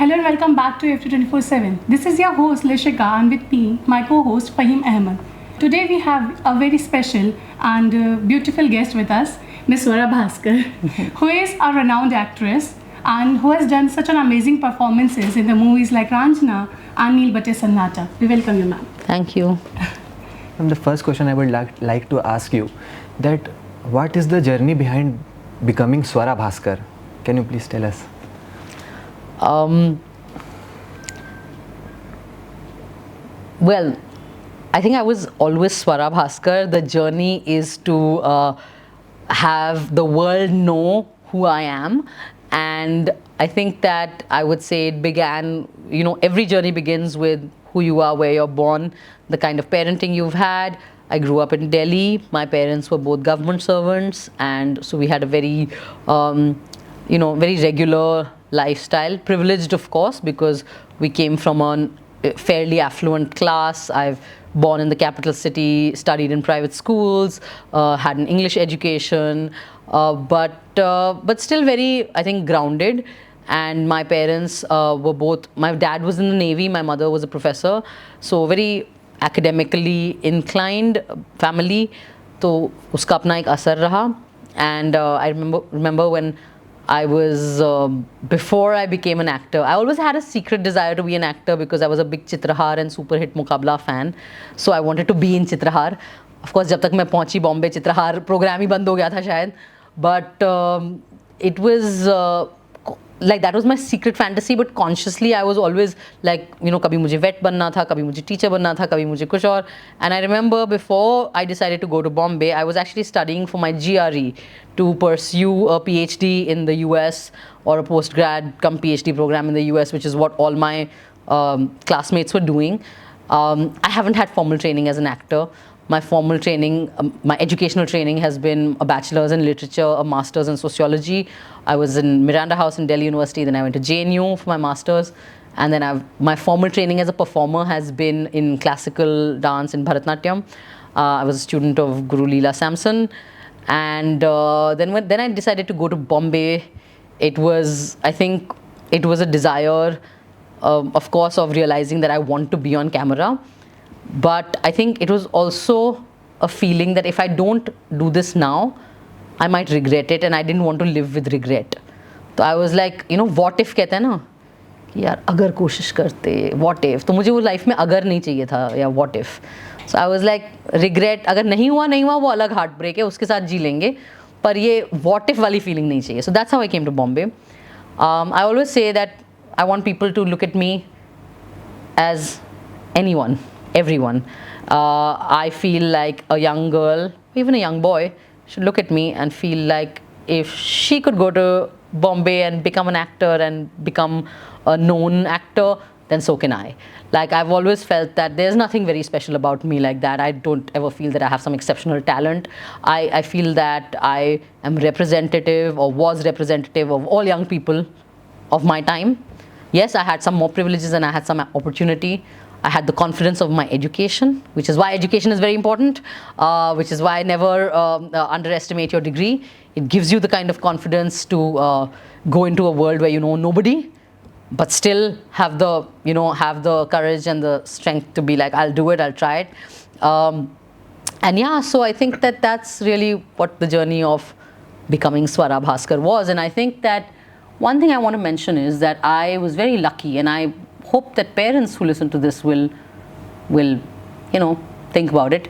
Hello and welcome back to AAFT 24/7. This is your host Lishika and with me, my co-host Fahim Ahmed. Today we have a very special and beautiful guest with us, Miss Swara Bhaskar, who is a renowned actress and who has done such an amazing performances in the movies like Raanjhanaa and Nil Battey Sannata. We welcome you, ma'am. Thank you. The first question I would like to ask you that what is the journey behind becoming Swara Bhaskar? Can you please tell us? Well, I think I was always Swara Bhaskar. The journey is to have the world know who I am, and I think that I would say it began, every journey begins with who you are, where you're born, the kind of parenting you've had. I grew up in Delhi. My parents were both government servants, and so we had a very very regular lifestyle, privileged of course, because we came from a fairly affluent class. I've born in the capital city, studied in private schools, had an English education, but still very, I think, grounded. And my parents were both, my dad was in the Navy, my mother was a professor, so very academically inclined family. तो उसका अपना एक असर रहा. And I remember when I was, before I became an actor, I always had a secret desire to be an actor because I was a big Chitrahar and super hit Muqabla fan. So I wanted to be in Chitrahar. Of course, जब तक मैं पहुंची Bombay, Chitrahaar programme ही बंद हो गया था शायद. But it was like that was my secret fantasy, but consciously I was always like, कभी मुझे vet बनना था, कभी मुझे teacher बनना था, कभी मुझे कुछ और. And I remember before I decided to go to Bombay, I was actually studying for my GRE to pursue a PhD in the US or a postgrad cum PhD program in the US, which is what all my classmates were doing. I haven't had formal training as an actor. My formal training, my educational training has been a bachelor's in literature, a master's in sociology. I was in Miranda House in Delhi University, then I went to JNU for my master's, and then my formal training as a performer has been in classical dance in Bharatanatyam. I was a student of Guru Leela Samson, and then I decided to go to Bombay. It was, I think, it was a desire, of course, of realizing that I want to be on camera. But I think it was also a feeling that if I don't do this now, I might regret it, and I didn't want to live with regret. So I was like, what if कहते हैं ना कि यार अगर कोशिश करते, what if. तो मुझे वो लाइफ में अगर नहीं चाहिए था, या what if. So I was like, regret अगर नहीं हुआ वो अलग हार्ट ब्रेक है, उसके साथ जी लेंगे, पर ये what if वाली फीलिंग नहीं चाहिए. So that's how I came to Bombay. I always say that I want people to look at me as anyone. Everyone. I feel like a young girl, even a young boy, should look at me and feel like if she could go to Bombay and become an actor and become a known actor, then so can I. Like, I've always felt that there's nothing very special about me like that. I don't ever feel that I have some exceptional talent. I feel that I am representative or was representative of all young people of my time. Yes, I had some more privileges and I had some opportunity. I had the confidence of my education, which is why education is very important, which is why I never underestimate your degree. It gives you the kind of confidence to go into a world where you know nobody, but still have the courage and the strength to be like, I'll do it, I'll try it. And yeah, so I think that that's really what the journey of becoming Swara Bhaskar was. And I think that one thing I want to mention is that I was very lucky, and I hope that parents who listen to this will think about it.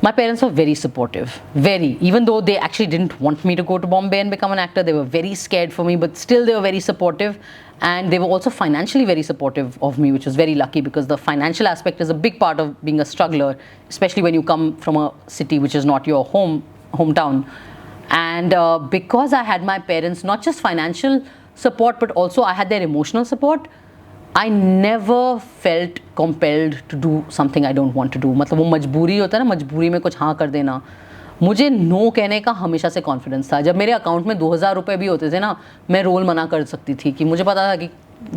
My parents were very supportive, even though they actually didn't want me to go to Bombay and become an actor. They were very scared for me, but still they were very supportive, and they were also financially very supportive of me, which was very lucky, because the financial aspect is a big part of being a struggler, especially when you come from a city which is not your hometown. And because I had my parents, not just financial support, but also I had their emotional support, I never felt compelled to do something I don't want to do. मतलब वो मजबूरी होता है ना, मजबूरी में कुछ हाँ कर देना. मुझे नो कहने का हमेशा से कॉन्फिडेंस था. जब मेरे अकाउंट में 2000 रुपये भी होते थे ना, मैं रोल मना कर सकती थी, कि मुझे पता था कि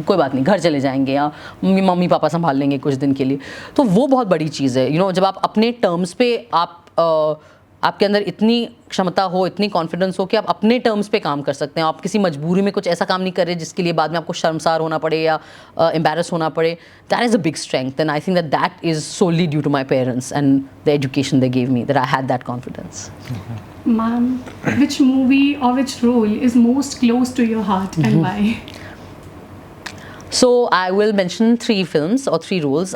कोई बात नहीं, घर चले जाएंगे या मम्मी पापा संभाल लेंगे कुछ दिन के लिए. तो वो बहुत बड़ी चीज़ है. जब आप अपने टर्म्स पे आप आपके अंदर इतनी क्षमता हो, इतनी कॉन्फिडेंस हो कि आप अपने टर्म्स पे काम कर सकते हैं. आप किसी मजबूरी में कुछ ऐसा काम नहीं कर रहे जिसके लिए बाद में आपको शर्मसार होना पड़े या एम्बैरस होना पड़े. That is a big strength and I think that is solely due to my parents and the education they gave me that I had that confidence. Ma'am, which movie or which role is most close to your heart and why? So I will mention 3 films or 3 roles.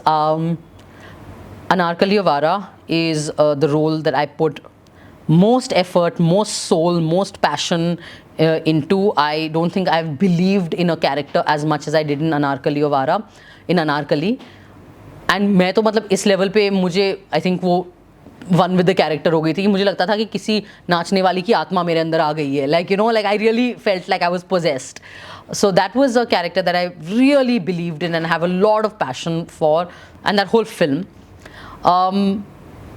Anarkali Avara is the role that I put most effort, most soul, most passion into. I don't think I've believed in a character as much as I did in Anarkali Avara, in Anarkali. And मैं तो मतलब इस level पे मुझे I think वो one with the character हो गई थी कि मुझे लगता था कि किसी नाचने वाली की आत्मा मेरे अंदर आ गई है. Like you know, like I really felt like I was possessed. So that was a character that I really believed in and have a lot of passion for, and that whole film.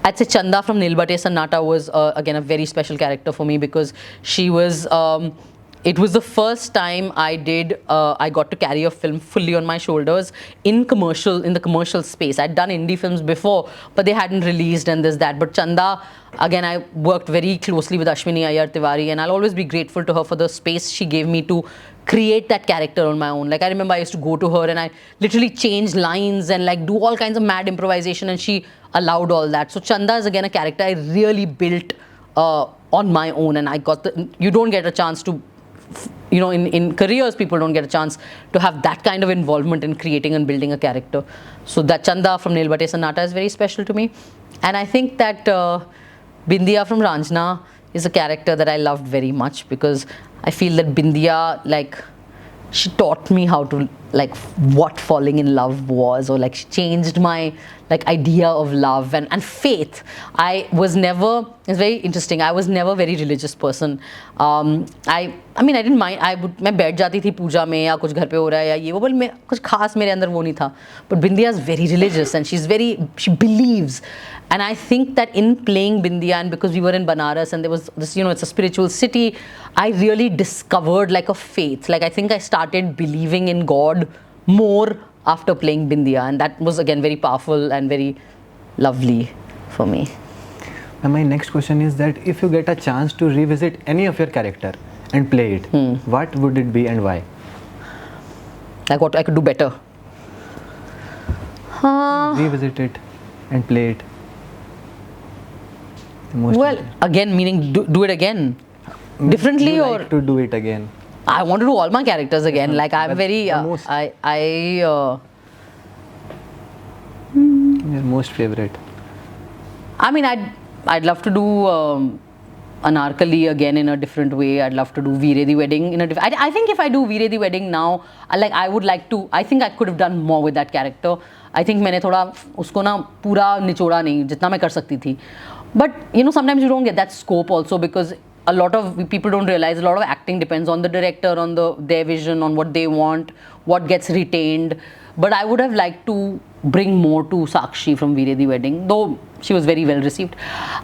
I'd say Chanda from Nil Battey Sannata was again a very special character for me because she was. It was the first time I got to carry a film fully on my shoulders in the commercial space. I'd done indie films before, but they hadn't released and this, that. But Chanda, again, I worked very closely with Ashwini Iyer Tiwari, and I'll always be grateful to her for the space she gave me to create that character on my own. Like I remember I used to go to her and I literally change lines and like do all kinds of mad improvisation, and she allowed all that. So Chanda is again a character I really built on my own, and I got you don't get a chance to, you know, in careers people don't get a chance to have that kind of involvement in creating and building a character. So that Chanda from Nil Battey Sannata is very special to me. And I think that Bindiya from Raanjhanaa is a character that I loved very much because I feel that Bindiya, like, she taught me how to, like, what falling in love was, or like she changed my like idea of love and faith. I was never, it's very interesting, I was never a very religious person. I mean I didn't mind, मैं बैठ जाती थी पूजा में या कुछ घर पे हो रहा है या ये वो, but मैं कुछ खास मेरे अंदर वो नहीं था. But Bindiya is very religious and she believes. And I think that in playing Bindiya, and because we were in Banaras and there was this, you know, it's a spiritual city, I really discovered like a faith. Like I think I started believing in God more after playing Bindiya, and that was again very powerful and very lovely for me. And my next question is that if you get a chance to revisit any of your character and play it, what would it be and why? Like what I could do better? Revisit it and play it. Well, again, meaning do it again differently, you or like to do it again? I want to do all my characters again. Like I'm But very the most- your most favorite? I mean, I'd love to do Anarkali again in a different way. I'd love to do Veere the Wedding in a different. I think if I do Veere the Wedding now, I would like to. I think I could have done more with that character. I think मैंने थोड़ा उसको ना पूरा निचोड़ा नहीं जितना मैं कर सकती थी. But you know, sometimes you don't get that scope also because a lot of people don't realize a lot of acting depends on the director, on their vision, on what they want, what gets retained. But I would have liked to bring more to Sakshi from Veere the Wedding, though she was very well received.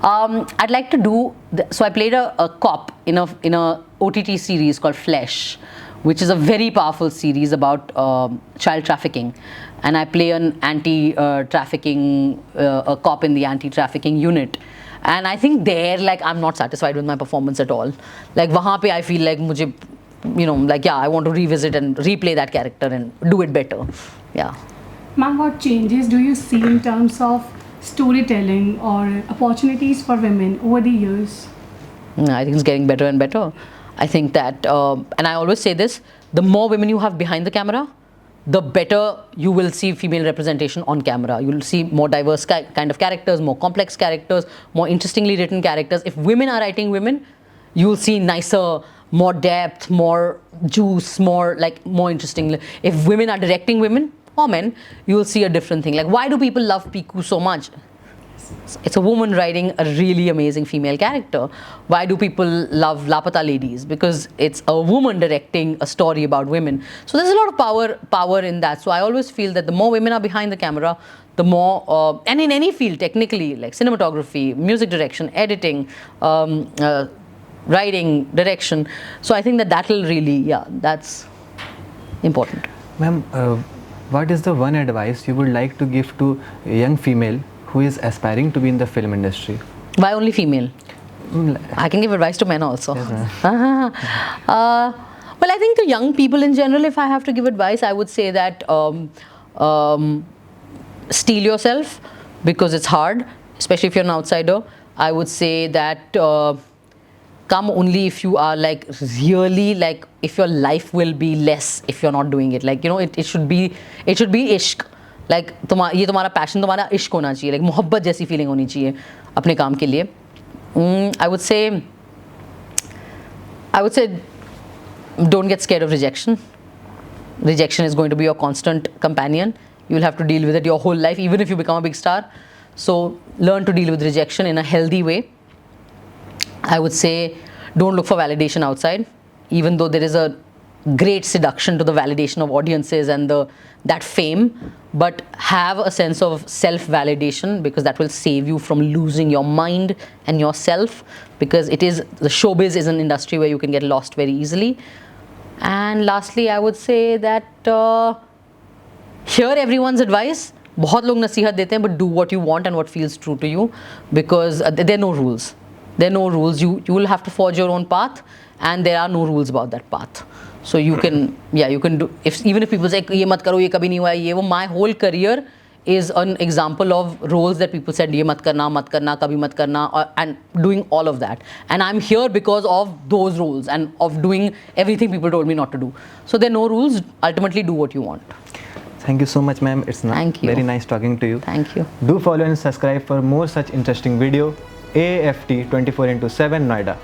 I'd like to do, so I played a cop in a OTT series called Flesh, which is a very powerful series about child trafficking. And I play an anti-trafficking, a cop in the anti-trafficking unit. And I think there, like, I'm not satisfied with my performance at all. Like, wahan pe I feel like mujhe, you know, like, yeah, I want to revisit and replay that character and do it better. Yeah. Ma'am, what changes do you see in terms of storytelling or opportunities for women over the years? I think it's getting better and better. I think that, and I always say this, the more women you have behind the camera, the better you will see female representation on camera. You will see more diverse kind of characters, more complex characters, more interestingly written characters. If women are writing women, you will see nicer, more depth, more juice, more interesting. If women are directing women or men, you will see a different thing. Like, why do people love Piku so much? It's a woman writing a really amazing female character. Why do people love Lapata Ladies? Because it's a woman directing a story about women. So there's a lot of power in that. So I always feel that the more women are behind the camera, the more, and in any field technically, like cinematography, music direction, editing, writing, direction. So I think that will really, yeah, that's important. Ma'am, what is the one advice you would like to give to a young female who is aspiring to be in the film industry? Why only female? I can give advice to men also. Yes, ma'am. Well, I think to young people in general, if I have to give advice, I would say that steel yourself, because it's hard, especially if you're an outsider. I would say that come only if you are like really, like if your life will be less if you're not doing it. Like, you know, it should be ishq. Like ये तुम्हारा passion, तुम्हारा इश्क होना चाहिए, like मोहब्बत जैसी feeling होनी चाहिए अपने काम के लिए. I would say don't get scared of rejection. Rejection is going to be your constant companion. You will have to deal with it your whole life, even if you become a big star. So learn to deal with rejection in a healthy way. I would say don't look for validation outside, even though there is a great seduction to the validation of audiences and that fame, but have a sense of self-validation, because that will save you from losing your mind and yourself, because the showbiz is an industry where you can get lost very easily. And lastly, I would say that hear everyone's advice. बहुत लोग नसीहत देते हैं, but do what you want and what feels true to you, because there are no rules. There are no rules. You will have to forge your own path, and there are no rules about that path. So you can do. Even if people say ये मत करो, ये कभी नहीं हुआ, ये वो. My whole career is an example of roles that people said ये मत करना, कभी मत करना, and doing all of that. And I'm here because of those roles and of doing everything people told me not to do. So there are no rules. Ultimately, do what you want. Thank you so much, ma'am. It's very nice talking to you. Thank you. Do follow and subscribe for more such interesting video. AAFT 24/7 Noida.